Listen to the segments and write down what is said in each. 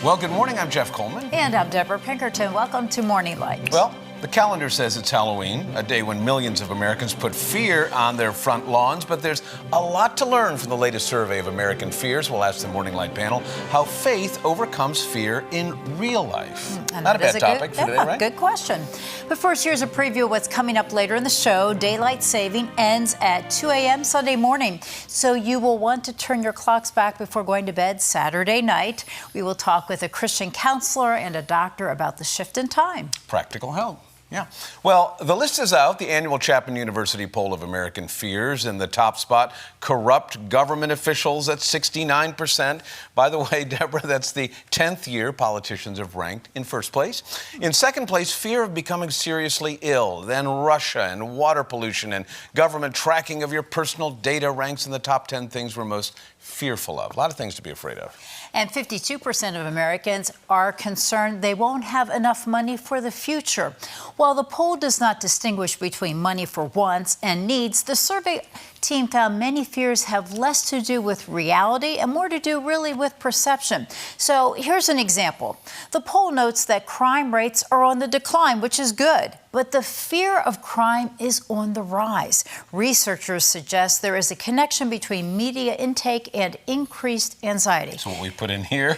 Well, good morning. I'm Jeff Coleman. And I'm Debra Pinkerton. Welcome to Morning Light. Well, the calendar says it's Halloween, a day when millions of Americans put fear on their front lawns, but there's a lot to learn from the latest survey of American fears. We'll ask the Morning Light panel how faith overcomes fear in real life. Not a bad topic for today, right? Good question. But first, here's a preview of what's coming up later in the show. Daylight saving ends at 2 a.m. Sunday morning, so you will want to turn your clocks back before going to bed Saturday night. We will talk with a Christian counselor and a doctor about the shift in time. Practical help. Yeah. Well, the list is out. The annual Chapman University poll of American fears. In the top spot, corrupt government officials at 69%. By the way, Debra, that's the 10th year politicians have ranked in first place. In second place, fear of becoming seriously ill. Then Russia and water pollution and government tracking of your personal data ranks in the top 10 things we're most fearful of. A lot of things to be afraid of. And 52% of Americans are concerned they won't have enough money for the future. While the poll does not distinguish between money for wants and needs, the survey team found many fears have less to do with reality and more to do really with perception. So here's an example. The poll notes that crime rates are on the decline, which is good, but the fear of crime is on the rise. Researchers suggest there is a connection between media intake and increased anxiety. So what we put in here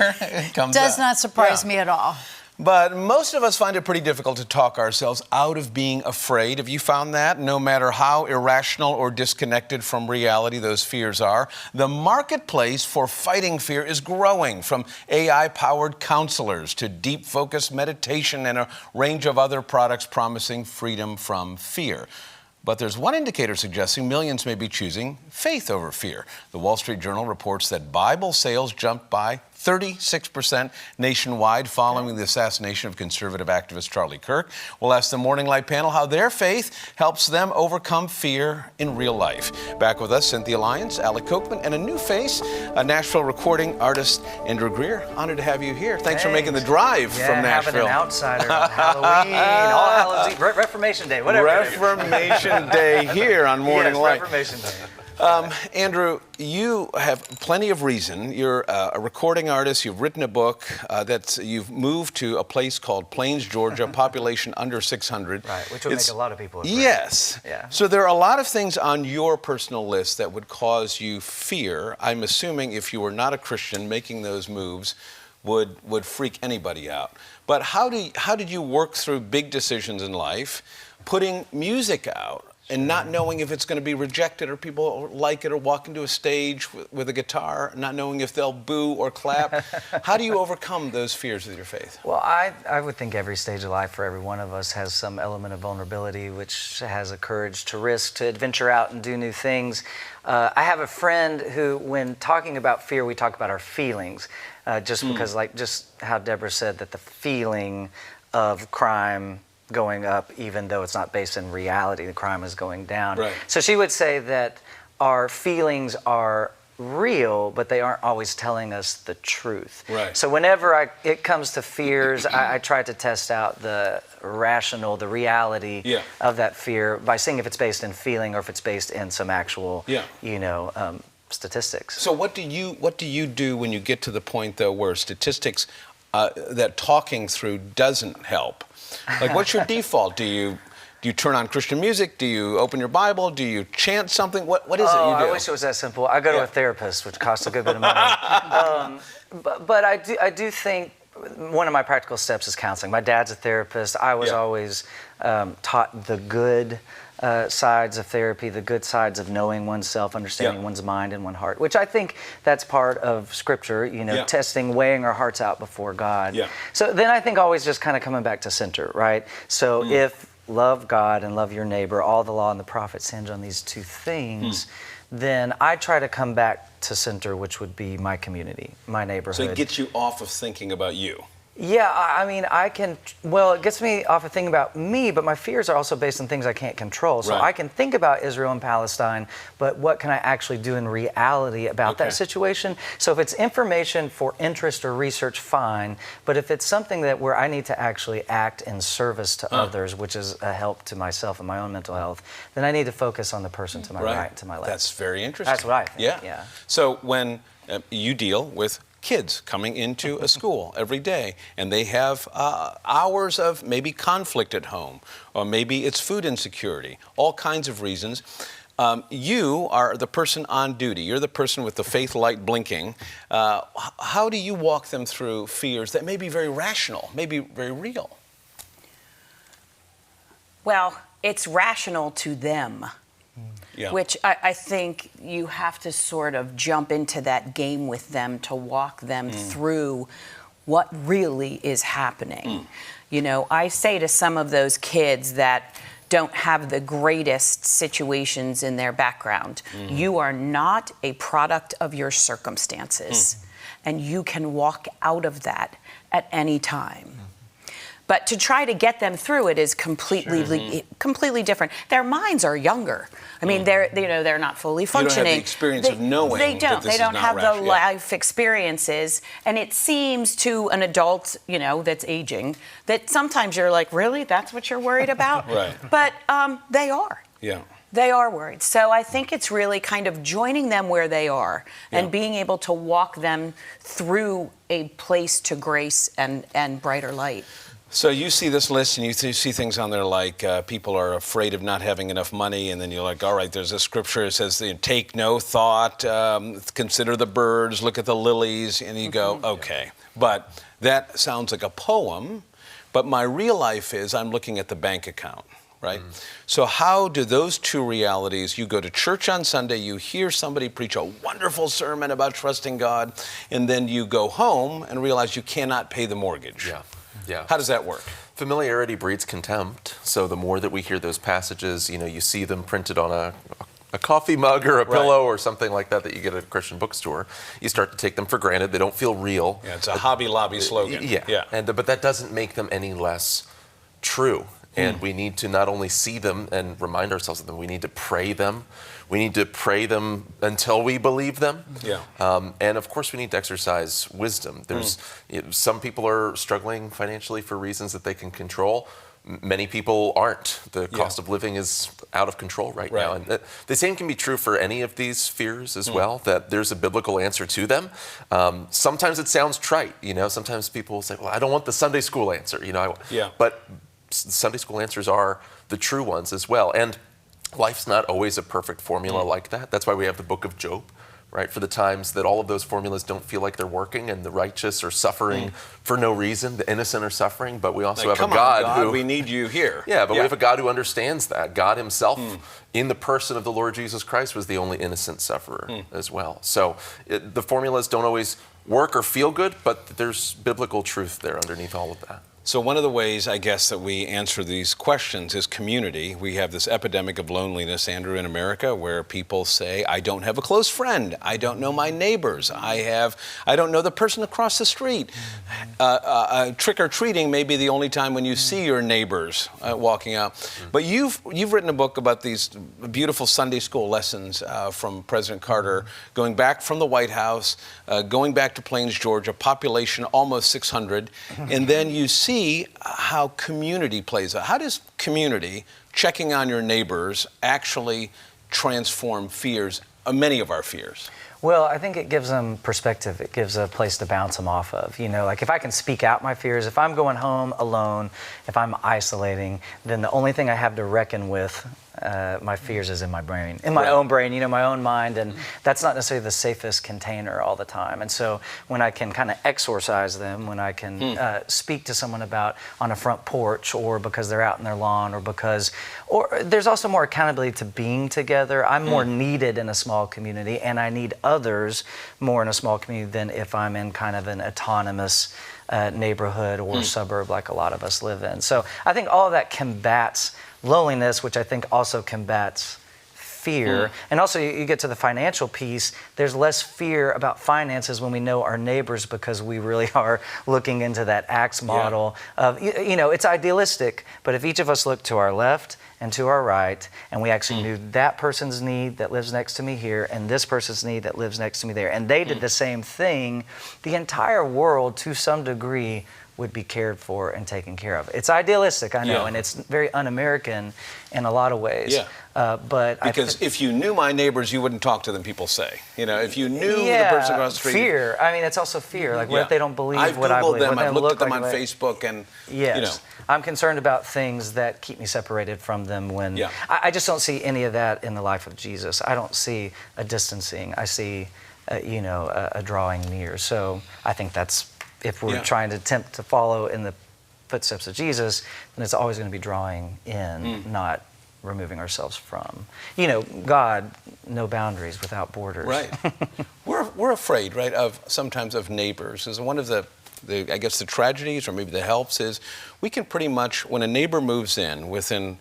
comes Does out. not surprise me at all. But most of us find it pretty difficult to talk ourselves out of being afraid. Have you found that? No matter how irrational or disconnected from reality those fears are, the marketplace for fighting fear is growing, from AI-powered counselors to deep focus meditation and a range of other products promising freedom from fear. But there's one indicator suggesting millions may be choosing faith over fear. The Wall Street Journal reports that Bible sales jumped by 36% nationwide following the assassination of conservative activist Charlie Kirk. We'll ask the Morning Light panel how their faith helps them overcome fear in real life. Back with us, Cynthia, Lyons, Kocman, and a new face, a Nashville recording artist, Greer. Honored to have you here. Thanks for making the drive from Nashville. Having an outsider on Halloween, All Hallows Eve, Reformation Day, whatever. Reformation Day here on Morning Light. Reformation Day. Andrew, you have plenty of reason. You're a recording artist. You've written a book you've moved to a place called Plains, Georgia, population under 600. Right, which would make a lot of people afraid. Yes. Yeah. So there are a lot of things on your personal list that would cause you fear. I'm assuming if you were not a Christian, making those moves would freak anybody out. But how did you work through big decisions in life, putting music out, and not knowing if it's going to be rejected or people like it, or walk into a stage with a guitar, not knowing if they'll boo or clap? How do you overcome those fears with your faith? Well, I would think every stage of life for every one of us has some element of vulnerability, which has a courage to risk, to adventure out and do new things. I have a friend who, when talking about fear, we talk about our feelings, because just how Debra said that the feeling of crime going up, even though it's not based in reality, the crime is going down. Right. So she would say that our feelings are real, but they aren't always telling us the truth. Right. So whenever it comes to fears, I try to test out the reality of that fear by seeing if it's based in feeling or if it's based in some actual, statistics. So what do you do when you get to the point, though, where statistics that talking through doesn't help? Like, what's your default? Do you turn on Christian music? Do you open your Bible? Do you chant something? What is it you do? I wish it was that simple. I go to a therapist, which costs a good bit of money. But I do think one of my practical steps is counseling. My dad's a therapist. I was always taught the good sides of therapy, the good sides of knowing oneself, understanding one's mind and one heart, which I think that's part of Scripture, testing, weighing our hearts out before God. Yeah. So then I think always just kind of coming back to center, right? So if love God and love your neighbor, all the law and the prophets hinge on these two things, then I try to come back to center, which would be my community, my neighborhood. So it gets you off of thinking about you. Yeah, I mean, it gets me off of thinking about me, but my fears are also based on things I can't control. So I can think about Israel and Palestine, but what can I actually do in reality about that situation? So if it's information for interest or research, fine. But if it's something where I need to actually act in service to others, which is a help to myself and my own mental health, then I need to focus on the person to my right, to my left. That's very interesting. That's what I think. Yeah. So when you deal with kids coming into a school every day, and they have hours of maybe conflict at home, or maybe it's food insecurity, all kinds of reasons. You are the person on duty. You're the person with the faith light blinking. How do you walk them through fears that may be very rational, maybe very real? Well, it's rational to them, which I think you have to sort of jump into that game with them to walk them through what really is happening. You know, I say to some of those kids that don't have the greatest situations in their background, you are not a product of your circumstances, and you can walk out of that at any time. But to try to get them through it is completely different. Their minds are younger. I mean, they're not fully functioning. You don't have the experience of knowing. They don't. That this They don't is have not the life experiences, and it seems to an adult, you know, that's aging, that sometimes you're like, really, that's what you're worried about? Right. But they are. Yeah. They are worried. So I think it's really kind of joining them where they are and being able to walk them through a place to grace and brighter light. So you see this list and you see things on there like people are afraid of not having enough money, and then you're like, all right, there's a scripture that says, take no thought, consider the birds, look at the lilies, and you go, okay. But that sounds like a poem, but my real life is I'm looking at the bank account, right? So how do those two realities, you go to church on Sunday, you hear somebody preach a wonderful sermon about trusting God, and then you go home and realize you cannot pay the mortgage. Yeah. How does that work? Familiarity breeds contempt. So the more that we hear those passages, you know, you see them printed on a coffee mug or a pillow or something like that you get at a Christian bookstore, you start to take them for granted. They don't feel real. Yeah, it's a Hobby Lobby slogan. Yeah. But that doesn't make them any less true. And we need to not only see them and remind ourselves of them, we need to pray them. We need to pray them until we believe them. And of course, we need to exercise wisdom. There's some people are struggling financially for reasons that they can control. Many people aren't. The cost of living is out of control right now. And the same can be true for any of these fears as well, that there's a biblical answer to them. Sometimes it sounds trite, you know. Sometimes people say, well, I don't want the Sunday school answer, you know. But Sunday school answers are the true ones as well. And life's not always a perfect formula like that. That's why we have the book of Job, right? For the times that all of those formulas don't feel like they're working and the righteous are suffering for no reason, the innocent are suffering, but we also have a God who... we need you here. We have a God who understands that. God himself, in the person of the Lord Jesus Christ, was the only innocent sufferer as well. So the formulas don't always work or feel good, but there's biblical truth there underneath all of that. So one of the ways, I guess, that we answer these questions is community. We have this epidemic of loneliness, Andrew, in America, where people say, I don't have a close friend. I don't know my neighbors. I don't know the person across the street. Trick-or-treating may be the only time when you see your neighbors walking out. But you've written a book about these beautiful Sunday school lessons from President Carter, going back from the White House, going back to Plains, Georgia, population almost 600, and then you see how community plays out. How does community, checking on your neighbors, actually transform fears, many of our fears? Well, I think it gives them perspective. It gives a place to bounce them off of. You know, like if I can speak out my fears, if I'm going home alone, if I'm isolating, then the only thing I have to reckon with my fears is in my brain, in my own brain, you know, my own mind. And that's not necessarily the safest container all the time. And so when I can kind of exorcise them, when I can speak to someone about on a front porch, or because they're out in their lawn, or there's also more accountability to being together. I'm more needed in a small community, and I need others more in a small community than if I'm in kind of an autonomous neighborhood or suburb like a lot of us live in. So I think all of that combats loneliness, which I think also combats fear. And also you get to the financial piece, there's less fear about finances when we know our neighbors, because we really are looking into that Acts model of, you know, it's idealistic, but if each of us look to our left and to our right, and we actually knew that person's need that lives next to me here, and this person's need that lives next to me there, and they did the same thing, the entire world, to some degree, would be cared for and taken care of. It's idealistic, I know, Yeah. and it's very un-American in a lot of ways. Yeah. But Because if you knew my neighbors, you wouldn't talk to them, people say. You know, if you knew the person across the street. Fear. I mean, it's also fear. Like, what if they don't believe what I I've believe? Googled them, What I've they looked look at them like on Facebook, and, yes. you know. I'm concerned about things that keep me separated from them when I just don't see any of that in the life of Jesus. I don't see a distancing. I see, a drawing near. So I think that's, if we're trying to attempt to follow in the footsteps of Jesus, then it's always going to be drawing in, not removing ourselves from. God, no boundaries, without borders. Right. We're afraid, right, sometimes of neighbors. Is one of the I guess the tragedies, or maybe the helps, is we can pretty much, when a neighbor moves in, within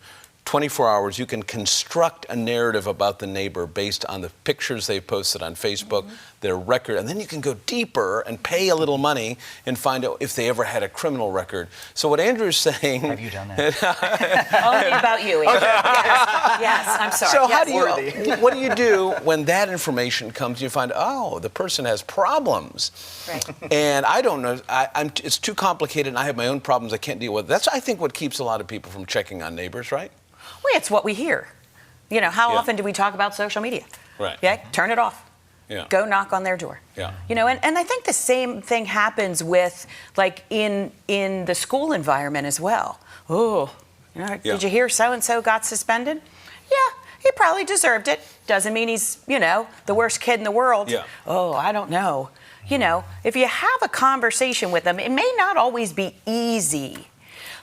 24 hours, you can construct a narrative about the neighbor based on the pictures they've posted on Facebook, their record, and then you can go deeper and pay a little money and find out if they ever had a criminal record. So what Andrew's saying... Have you done that? Only about you, Andrew. Yes, I'm sorry. So Yes. what do you do when that information comes? You find, the person has problems. Right. And I don't know, it's too complicated, and I have my own problems I can't deal with. That's, I think, what keeps a lot of people from checking on neighbors, right? Well, it's what we hear. How often do we talk about social media? Right. Yeah, turn it off. Yeah. Go knock on their door. Yeah. And I think the same thing happens with, like, in the school environment as well. Did you hear so-and-so got suspended? Yeah, he probably deserved it. Doesn't mean he's, the worst kid in the world. Yeah. I don't know. If you have a conversation with them, it may not always be easy.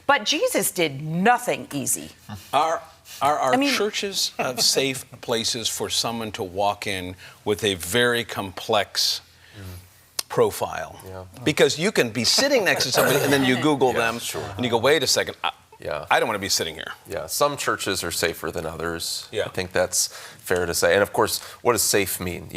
But Jesus did nothing easy. Are churches safe places for someone to walk in with a very complex profile? Yeah. Because you can be sitting next to somebody and then you Google them and you go, wait a second, I don't want to be sitting here. Yeah, some churches are safer than others. Yeah. I think that's fair to say. And of course, what does safe mean?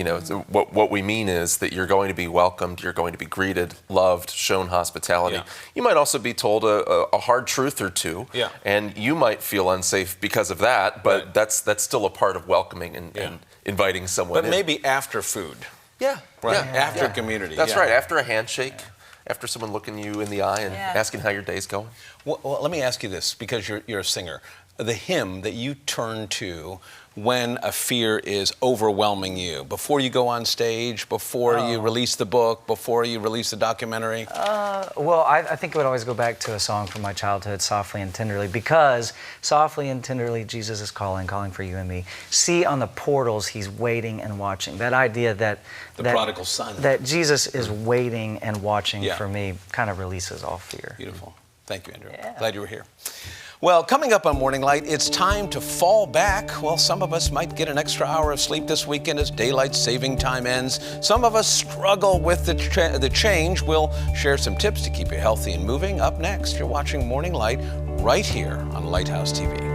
What we mean is that you're going to be welcomed, you're going to be greeted, loved, shown hospitality. Yeah. You might also be told a hard truth or two, and you might feel unsafe because of that, but that's still a part of welcoming and inviting someone in. But maybe after food. Yeah. Right. Yeah. After community. That's right. After a handshake, after someone looking you in the eye and asking how your day's going. Well, let me ask you this, because you're a singer. The hymn that you turn to when a fear is overwhelming you, before you go on stage, before you release the book, before you release the documentary? Well, I think it would always go back to a song from my childhood, Softly and Tenderly, because softly and tenderly Jesus is calling for you and me. See, on the portals, he's waiting and watching. That idea that the prodigal son. That Jesus is waiting and watching for me kind of releases all fear. Beautiful. Thank you, Andrew. Glad you were here. Well, coming up on Morning Light, it's time to fall back. Well, some of us might get an extra hour of sleep this weekend as daylight saving time ends. Some of us struggle with the change. We'll share some tips to keep you healthy and moving. Up next, you're watching Morning Light right here on Lighthouse TV.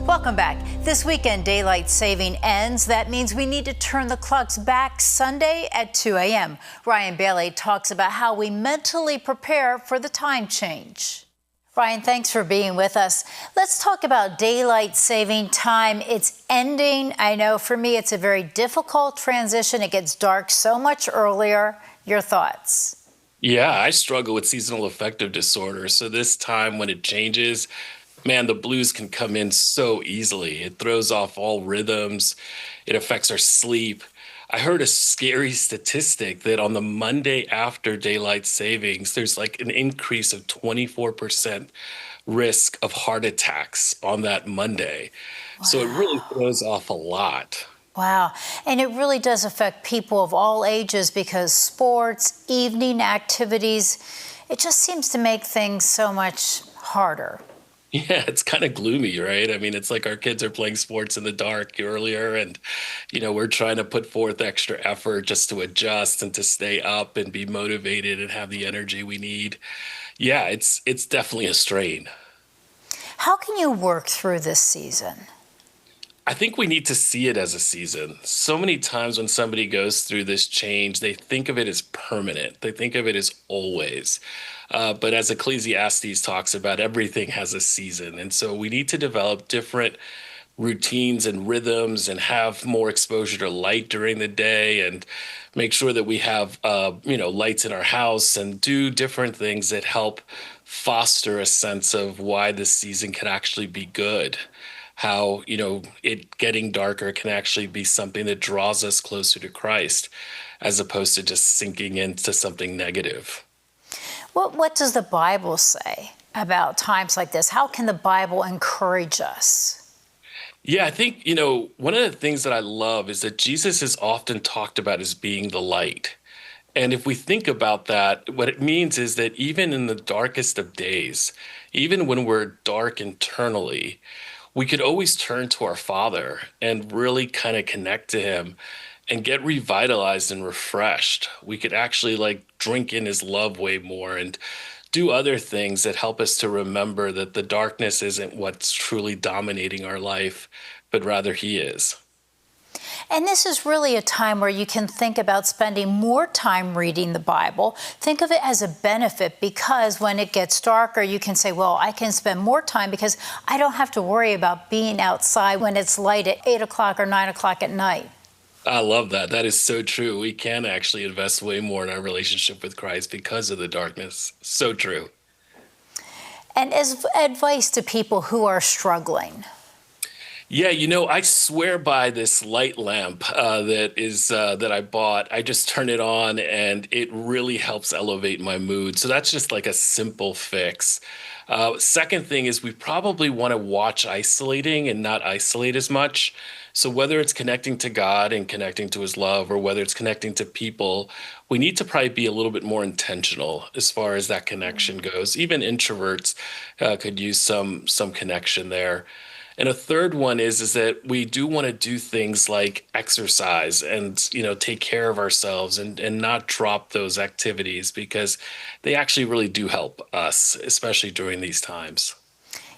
Welcome back. This weekend, daylight saving ends. That means we need to turn the clocks back Sunday at 2 a.m. Ryan Bailey talks about how we mentally prepare for the time change. Ryan, thanks for being with us. Let's talk about daylight saving time. It's ending. I know for me, it's a very difficult transition. It gets dark so much earlier. Your thoughts? Yeah, I struggle with seasonal affective disorder. So this time when it changes, man, the blues can come in so easily. It throws off all rhythms. It affects our sleep. I heard a scary statistic that on the Monday after daylight savings, there's like an increase of 24% risk of heart attacks on that Monday. Wow. So it really throws off a lot. Wow. And it really does affect people of all ages because sports, evening activities, it just seems to make things so much harder. Yeah, it's kind of gloomy, right? I mean, it's like our kids are playing sports in the dark earlier and, we're trying to put forth extra effort just to adjust and to stay up and be motivated and have the energy we need. Yeah, it's definitely a strain. How can you work through this season? I think we need to see it as a season. So many times when somebody goes through this change, they think of it as permanent. They think of it as always. But as Ecclesiastes talks about, everything has a season. And so we need to develop different routines and rhythms and have more exposure to light during the day and make sure that we have, lights in our house and do different things that help foster a sense of why this season can actually be good. How, it getting darker can actually be something that draws us closer to Christ as opposed to just sinking into something negative. What does the Bible say about times like this? How can the Bible encourage us? Yeah, I think, one of the things that I love is that Jesus is often talked about as being the light. And if we think about that, what it means is that even in the darkest of days, even when we're dark internally, we could always turn to our Father and really kind of connect to him and get revitalized and refreshed. We could actually drink in his love way more and do other things that help us to remember that the darkness isn't what's truly dominating our life, but rather he is. And this is really a time where you can think about spending more time reading the Bible. Think of it as a benefit, because when it gets darker, you can say, well, I can spend more time because I don't have to worry about being outside when it's light at 8 o'clock or 9 o'clock at night. I love that. That is so true. We can actually invest way more in our relationship with Christ because of the darkness. So true. And as advice to people who are struggling. Yeah, I swear by this light lamp that I bought. I just turn it on and it really helps elevate my mood. So that's just like a simple fix. Second thing is we probably want to watch isolating and not isolate as much. So whether it's connecting to God and connecting to his love, or whether it's connecting to people, we need to probably be a little bit more intentional as far as that connection goes. Even introverts could use some connection there. And a third one is that we do want to do things like exercise and, take care of ourselves and not drop those activities, because they actually really do help us, especially during these times.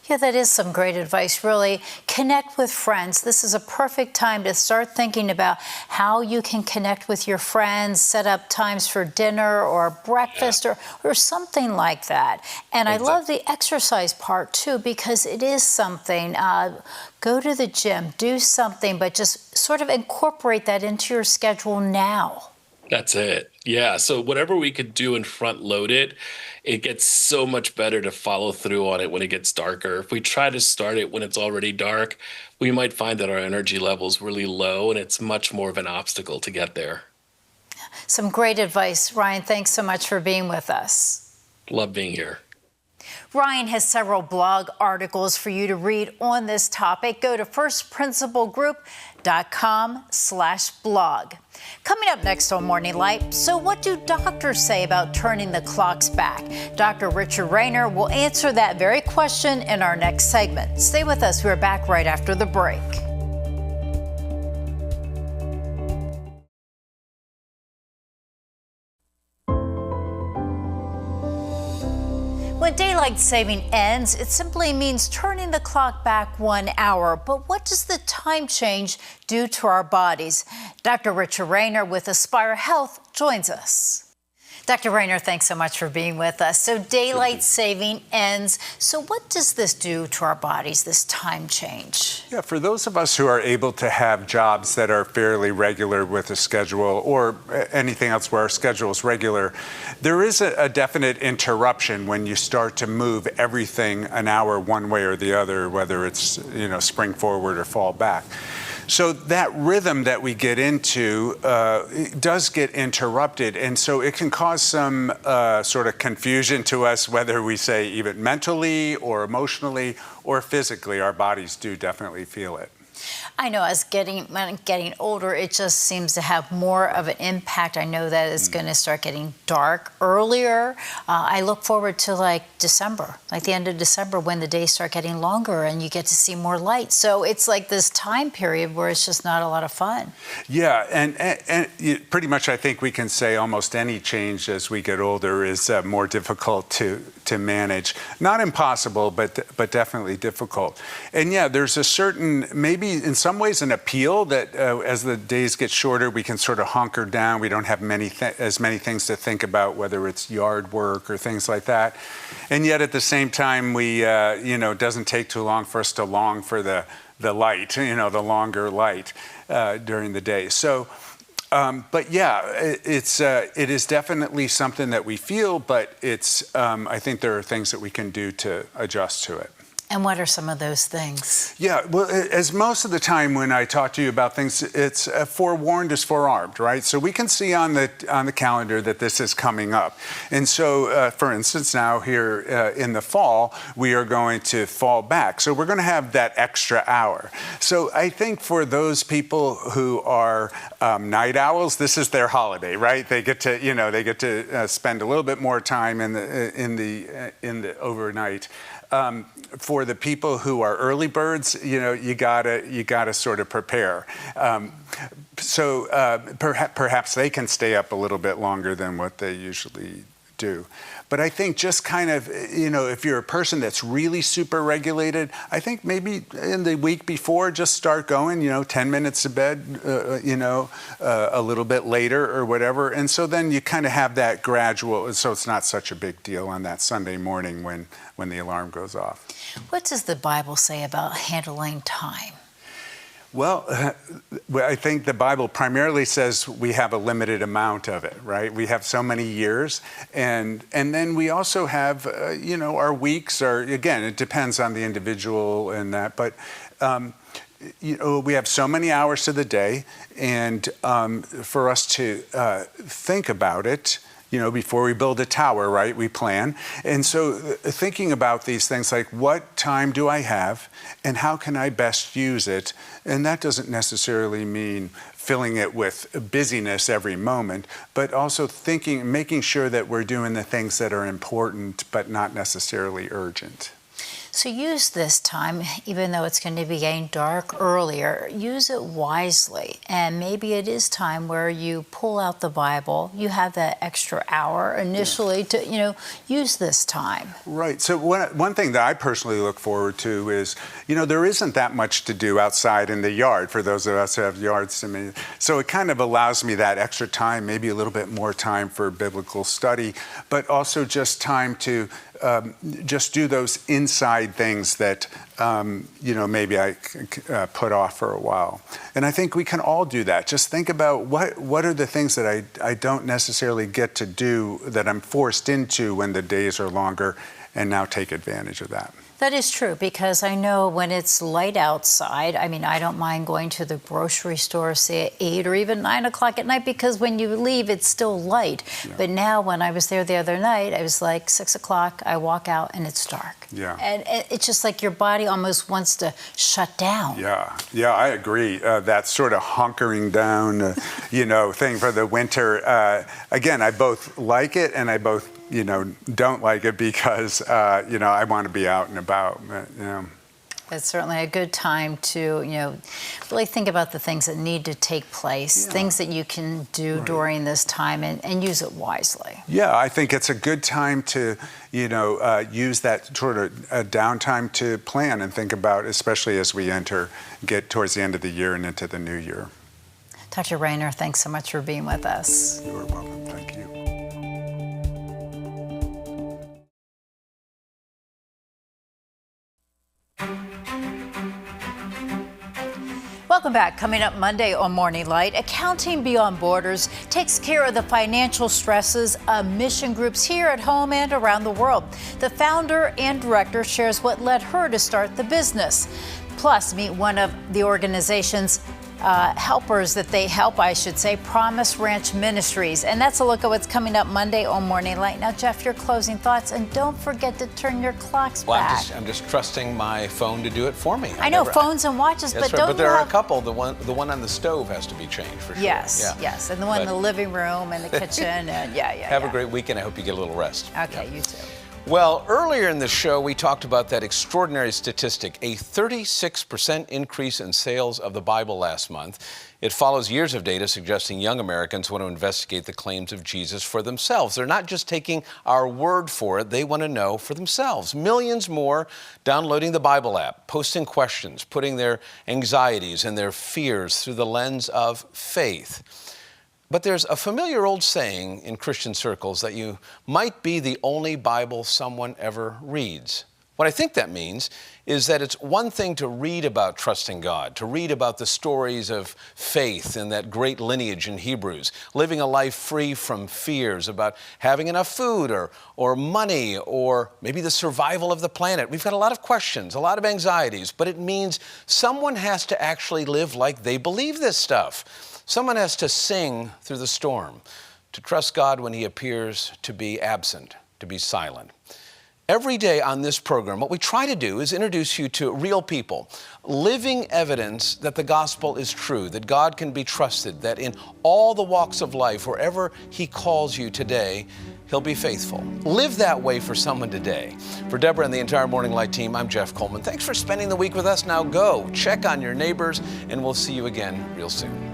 Yeah, that is some great advice, really. Connect with friends. This is a perfect time to start thinking about how you can connect with your friends, set up times for dinner or breakfast or something like that. And exactly. I love the exercise part, too, because it is something. Go to the gym, do something, but just sort of incorporate that into your schedule now. That's it. Yeah. So whatever we could do and front load it, it gets so much better to follow through on it when it gets darker. If we try to start it when it's already dark, we might find that our energy level's really low and it's much more of an obstacle to get there. Some great advice. Ryan, thanks so much for being with us. Love being here. Ryan has several blog articles for you to read on this topic. Go to firstprinciplegroup.com/blog. Coming up next on Morning Light, so what do doctors say about turning the clocks back? Dr. Richard Rayner will answer that very question in our next segment. Stay with us. We're back right after the break. When daylight saving ends, it simply means turning the clock back 1 hour. But what does the time change do to our bodies? Dr. Richard Rayner with Aspire Health joins us. Dr. Rayner, thanks so much for being with us. So daylight saving ends. So what does this do to our bodies, this time change? Yeah, for those of us who are able to have jobs that are fairly regular with a schedule, or anything else where our schedule is regular, there is a definite interruption when you start to move everything an hour one way or the other, whether it's, spring forward or fall back. So that rhythm that we get into does get interrupted, and so it can cause some sort of confusion to us, whether we say even mentally or emotionally or physically. Our bodies do definitely feel it. I know when I'm getting older, it just seems to have more of an impact. I know that it's going to start getting dark earlier. I look forward to December, the end of December, when the days start getting longer and you get to see more light. So it's like this time period where it's just not a lot of fun. Yeah, and pretty much I think we can say almost any change as we get older is more difficult to manage. Not impossible, but definitely difficult. And yeah, there's a certain, maybe in some ways, an appeal that as the days get shorter, we can sort of hunker down. We don't have as many things to think about, whether it's yard work or things like that. And yet at the same time, we, it doesn't take too long for us to long for the light, the longer light during the day. So, but yeah, it is definitely something that we feel, but I think there are things that we can do to adjust to it. And what are some of those things? Yeah, well, as most of the time when I talk to you about things, it's forewarned is forearmed, right? So we can see on the calendar that this is coming up. And so, for instance, now here in the fall, we are going to fall back. So we're going to have that extra hour. So I think for those people who are night owls, this is their holiday, right? They get to spend a little bit more time in the overnight. For the people who are early birds, you gotta sort of prepare. So perhaps they can stay up a little bit longer than what they usually do. But I think just kind of, if you're a person that's really super regulated, I think maybe in the week before, just start going, 10 minutes to bed, a little bit later or whatever. And so then you kind of have that gradual, so it's not such a big deal on that Sunday morning when the alarm goes off. What does the Bible say about handling time? Well, I think the Bible primarily says we have a limited amount of it, right? We have so many years, and then we also have, our weeks are, again, it depends on the individual and that, but we have so many hours to the day, and for us to think about it, before we build a tower, right, we plan. And so thinking about these things like, what time do I have and how can I best use it? And that doesn't necessarily mean filling it with busyness every moment, but also making sure that we're doing the things that are important but not necessarily urgent. So use this time, even though it's going to be getting dark earlier, use it wisely. And maybe it is time where you pull out the Bible, you have that extra hour initially to, use this time. Right. So one thing that I personally look forward to is, there isn't that much to do outside in the yard for those of us who have yards. So it kind of allows me that extra time, maybe a little bit more time for biblical study, but also just time to just do those inside things that, maybe I put off for a while. And I think we can all do that. Just think about what are the things that I don't necessarily get to do that I'm forced into when the days are longer, and now take advantage of that. That is true, because I know when it's light outside, I don't mind going to the grocery store, say at 8 or even 9 o'clock at night, because when you leave, it's still light. Yeah. But now when I was there the other night, I was like 6 o'clock, I walk out and it's dark. Yeah. And it's just like your body almost wants to shut down. Yeah, I agree. That sort of hunkering down, thing for the winter. Again, I both like it and I both don't like it because, I want to be out and about. It's certainly a good time to, really think about the things that need to take place, things that you can do during this time and use it wisely. Yeah, I think it's a good time to, use that sort of downtime to plan and think about, especially as we get towards the end of the year and into the new year. Dr. Rayner, thanks so much for being with us. You're welcome. Thank you. Welcome back. Coming up Monday on Morning Light, Accounting Beyond Borders takes care of the financial stresses of mission groups here at home and around the world. The founder and director shares what led her to start the business. Plus, meet one of the organization's helpers that they help, I should say, Promise Ranch Ministries. And that's a look at what's coming up Monday on Morning Light. Now, Jeff, your closing thoughts, and don't forget to turn your clocks back. I'm just trusting my phone to do it for me. I know, phones and watches, but don't. But there are a couple. The one on the stove has to be changed for sure. Yes, and the one in the living room and the kitchen, and Have a great weekend. I hope you get a little rest. Okay, you too. Well, earlier in the show, we talked about that extraordinary statistic, a 36% increase in sales of the Bible last month. It follows years of data suggesting young Americans want to investigate the claims of Jesus for themselves. They're not just taking our word for it, they want to know for themselves. Millions more downloading the Bible app, posting questions, putting their anxieties and their fears through the lens of faith. But there's a familiar old saying in Christian circles that you might be the only Bible someone ever reads. What I think that means is that it's one thing to read about trusting God, to read about the stories of faith in that great lineage in Hebrews, living a life free from fears about having enough food or money or maybe the survival of the planet. We've got a lot of questions, a lot of anxieties, but it means someone has to actually live like they believe this stuff. Someone has to sing through the storm, to trust God when He appears to be absent, to be silent. Every day on this program, what we try to do is introduce you to real people, living evidence that the gospel is true, that God can be trusted, that in all the walks of life, wherever He calls you today, He'll be faithful. Live that way for someone today. For Debra and the entire Morning Light team, I'm Jeff Kocman. Thanks for spending the week with us. Now go, check on your neighbors, and we'll see you again real soon.